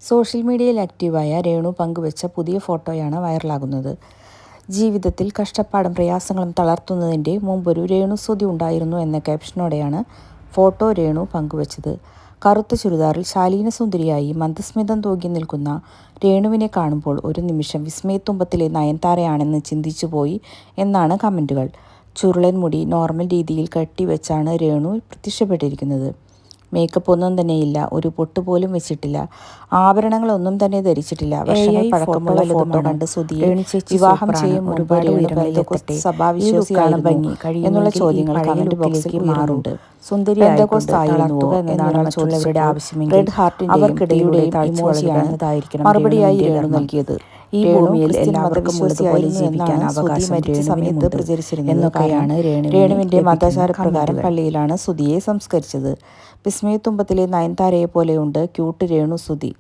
Social മീഡിയയിൽ ആക്റ്റീവായ രേണു പങ്കുവച്ച പുതിയ ഫോട്ടോയാണ് വൈറലാകുന്നത്. ജീവിതത്തിൽ കഷ്ടപ്പാടും പ്രയാസങ്ങളും തളർത്തുന്നതിൻ്റെ മുമ്പൊരു രേണുസുതി ഉണ്ടായിരുന്നു എന്ന ക്യാപ്ഷനോടെയാണ് ഫോട്ടോ രേണു പങ്കുവച്ചത്. കറുത്ത ചുരിദാറിൽ ശാലീനസുന്ദരിയായി മന്ദസ്മിതം തൂകി നിൽക്കുന്ന രേണുവിനെ കാണുമ്പോൾ ഒരു നിമിഷം വിസ്മയത്തുമ്പത്തിലെ നയൻതാരയാണെന്ന് ചിന്തിച്ചുപോയി എന്നാണ് കമൻറ്റുകൾ. ചുരുളൻ മുടി നോർമൽ രീതിയിൽ കെട്ടിവെച്ചാണ് രേണു പ്രത്യക്ഷപ്പെട്ടിരിക്കുന്നത്. മേക്കപ്പ് ഒന്നും തന്നെയില്ല, ഒരു പൊട്ട് പോലും വെച്ചിട്ടില്ല, ആഭരണങ്ങളൊന്നും തന്നെ ധരിച്ചിട്ടില്ല. വർഷങ്ങൾ പഴക്കമുള്ള ഫോട്ടോ കണ്ട് സുധിയെ വിവാഹം ചെയ്യും ഒരുപാട് ഉയരങ്ങളിലെത്തട്ടെ, സഭാവിശ്വാസിയാണ് ഭംഗി എന്നുള്ള ചോദ്യങ്ങൾ കമന്റ് ബോക്സിൽ മാറുണ്ട്. സുന്ദരിയായിരുന്നുവോ എന്നതാണ് മറ്റുള്ളവരുടെ ആവശ്യമെങ്കിൽ അവർക്കിടയിലൂടെ ഇമോജിയാണതായിരിക്കണം മറുപടിയായി രേണു നൽകിയത്. ഈ ഭൂമിയിൽ എല്ലാവർക്കും ഉള്ളതുപോലെ ജീവിക്കാൻ അവകാശം സമയത്ത് പ്രചരിച്ചിരുന്നു എന്നൊക്കെയാണ് രേണുവിന്റെ മതാചാരപ്രകാരം പള്ളിയിലാണ് സുധിയെ സംസ്കരിച്ചത്. വിസ്മയത്തുമ്പത്തിലെ നയൻതാരയെ പോലെയുണ്ട് ക്യൂട്ട് രേണു സുധി.